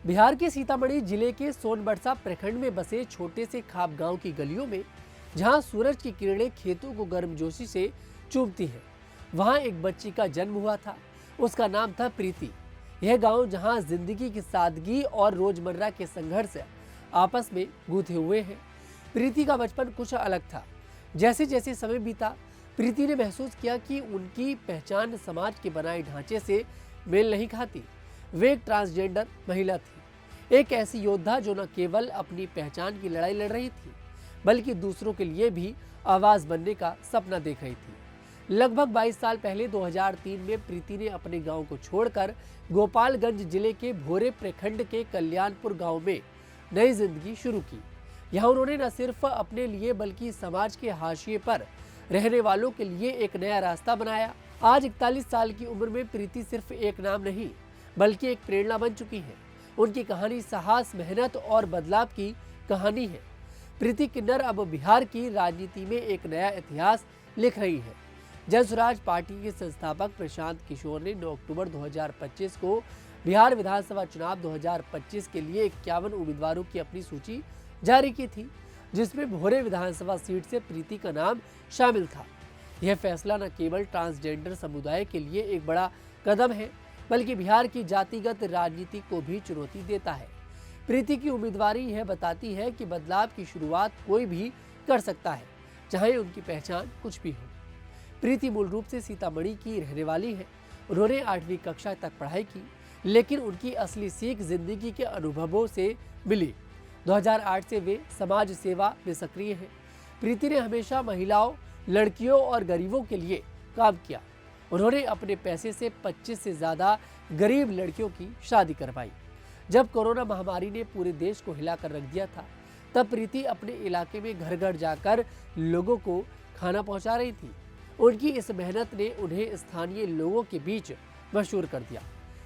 बिहार के सीतामढ़ी जिले के सोनबरसा प्रखंड में बसे छोटे से खाप गांव की गलियों में जहां सूरज की किरणें खेतों को गर्मजोशी से चूमती हैं, वहां एक बच्ची का जन्म हुआ था। उसका नाम था प्रीति। यह गांव जहां जिंदगी की सादगी और रोजमर्रा के संघर्ष आपस में गूंथे हुए हैं। प्रीति का बचपन कुछ अलग था। जैसे जैसे समय बीता, प्रीति ने महसूस किया कि उनकी पहचान समाज के बनाए ढांचे से मेल नहीं खाती। वे एक ट्रांसजेंडर महिला थी, एक ऐसी योद्धा जो न केवल अपनी पहचान की लड़ाई लड़ रही थी, बल्कि दूसरों के लिए भी आवाज बनने का सपना देख रही थी। लगभग 22 साल पहले 2003 में प्रीति ने अपने गांव को छोड़कर गोपालगंज जिले के भोरे प्रखंड के कल्याणपुर गांव में नई जिंदगी शुरू की। यहाँ उन्होंने न सिर्फ अपने लिए बल्कि समाज के हाशिए पर रहने वालों के लिए एक नया रास्ता बनाया। आज 41 साल की उम्र में प्रीति सिर्फ एक नाम नहीं बल्कि एक प्रेरणा बन चुकी है। उनकी कहानी साहस, मेहनत और बदलाव की कहानी है। प्रीति किन्नर अब बिहार की राजनीति में एक नया इतिहास लिख रही है। जन स्वराज पार्टी के संस्थापक प्रशांत किशोर ने 9 अक्टूबर 2025 को बिहार विधानसभा चुनाव 2025 के लिए 51 उम्मीदवारों की अपनी सूची जारी की थी, जिसमें भोरे विधानसभा सीट से प्रीति का नाम शामिल था। यह फैसला न केवल ट्रांसजेंडर समुदाय के लिए एक बड़ा कदम है, बल्कि बिहार की जातिगत राजनीति को भी चुनौती देता है। प्रीति की उम्मीदवारी यह बताती है कि बदलाव की शुरुआत कोई भी कर सकता है, चाहे उनकी पहचान कुछ भी हो। प्रीति मूल रूप से सीतामढ़ी की रहने वाली है। उन्होंने 8वीं कक्षा तक पढ़ाई की, लेकिन उनकी असली सीख जिंदगी के अनुभवों से मिली। 2008 से वे समाज सेवा में सक्रिय हैं। प्रीति ने हमेशा महिलाओं, लड़कियों और गरीबों के लिए काम किया। उन्होंने अपने पैसे से 25 से ज़्यादा गरीब लड़कियों की शादी करवाई। जब कोरोना महामारी ने पूरे देश को हिलाकर रख दिया था, तब प्रीति अपने इलाके में घर घर जाकर लोगों को खाना पहुंचा रही थी। उनकी इस मेहनत ने उन्हें स्थानीय लोगों के बीच मशहूर कर दिया।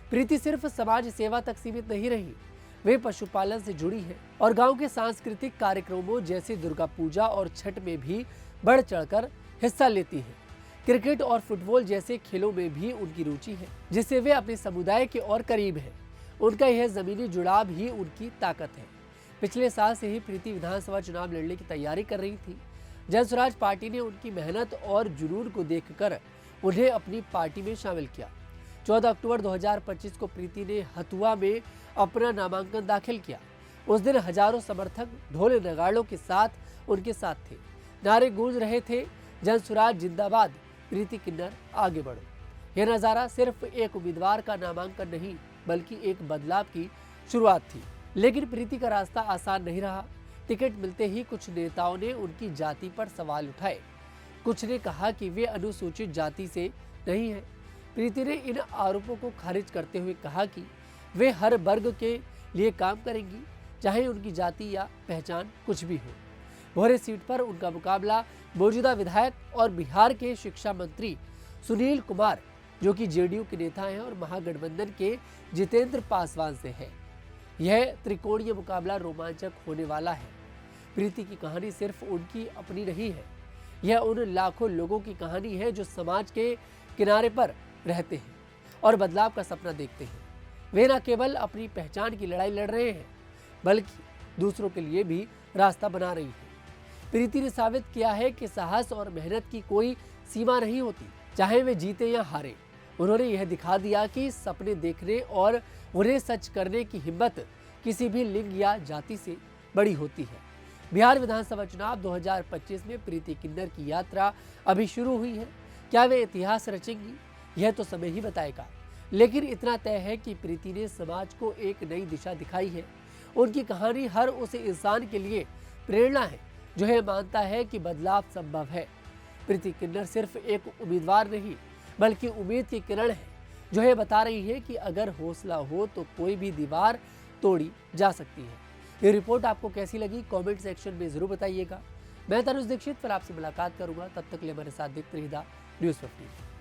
प्रीति सिर्फ समाज सेवा तक सीमित नहीं रही, वे पशुपालन से जुड़ी हैं और गांव के सांस्कृतिक कार्यक्रमों जैसे दुर्गा पूजा और छठ में भी बढ़ चढ़कर हिस्सा लेती हैं। क्रिकेट और फुटबॉल जैसे खेलों में भी उनकी रुचि है, जिससे वे अपने समुदाय के और करीब हैं। उनका यह जमीनी जुड़ाव ही उनकी ताकत है। पिछले साल से ही प्रीति विधानसभा चुनाव लड़ने की तैयारी कर रही थी। जन स्वराज पार्टी ने उनकी मेहनत और जुनून को देखकर उन्हें अपनी पार्टी में शामिल किया। 14 अक्टूबर 2025 को प्रीति ने हथुआ में अपना नामांकन दाखिल किया। उस दिन हजारों समर्थक ढोल नगाड़ों के साथ उनके साथ थे। नारे गूंज रहे थे, जन स्वराज जिंदाबाद, प्रीति किन्नर आगे बढ़ो। यह नज़ारा सिर्फ एक उम्मीदवार का नामांकन नहीं बल्कि एक बदलाव की शुरुआत थी। लेकिन प्रीति का रास्ता आसान नहीं रहा। टिकट मिलते ही कुछ नेताओं ने उनकी जाति पर सवाल उठाए। कुछ ने कहा कि वे अनुसूचित जाति से नहीं है। प्रीति ने इन आरोपों को खारिज करते हुए कहा कि वे हर वर्ग के लिए काम करेंगी, चाहे उनकी जाति या पहचान कुछ भी हो। भोरे सीट पर उनका मुकाबला मौजूदा विधायक और बिहार के शिक्षा मंत्री सुनील कुमार, जो कि जेडीयू के नेता हैं, और महागठबंधन के जितेंद्र पासवान से है। यह त्रिकोणीय मुकाबला रोमांचक होने वाला है। प्रीति की कहानी सिर्फ उनकी अपनी नहीं है, यह उन लाखों लोगों की कहानी है जो समाज के किनारे पर रहते हैं और बदलाव का सपना देखते हैं। वे न केवल अपनी पहचान की लड़ाई लड़ रहे हैं, बल्कि दूसरों के लिए भी रास्ता बना रही है। प्रीति ने साबित किया है कि साहस और मेहनत की कोई सीमा नहीं होती, चाहे वे जीते या हारे। उन्होंने यह दिखा दिया कि सपने देखने और उन्हें सच करने की हिम्मत किसी भी लिंग या जाति से बड़ी होती है। बिहार विधानसभा चुनाव 2025 में प्रीति किन्नर की यात्रा अभी शुरू हुई है। क्या वे इतिहास रचेंगी, यह तो समय ही बताएगा। लेकिन इतना तय है कि प्रीति ने समाज को एक नई दिशा दिखाई है। उनकी कहानी हर उस इंसान के लिए प्रेरणा है जो यह मानता है कि बदलाव संभव है। प्रीति किन्नर सिर्फ एक उम्मीदवार नहीं बल्कि उम्मीद की किरण है, जो यह बता रही है कि अगर हौसला हो तो कोई भी दीवार तोड़ी जा सकती है। ये रिपोर्ट आपको कैसी लगी, कमेंट सेक्शन में जरूर बताइएगा। मैं तनुज दीक्षित फिर आपसे मुलाकात करूंगा। तब तक के लिए मेरे साथ देखते रहिएगा न्यूज़ 15।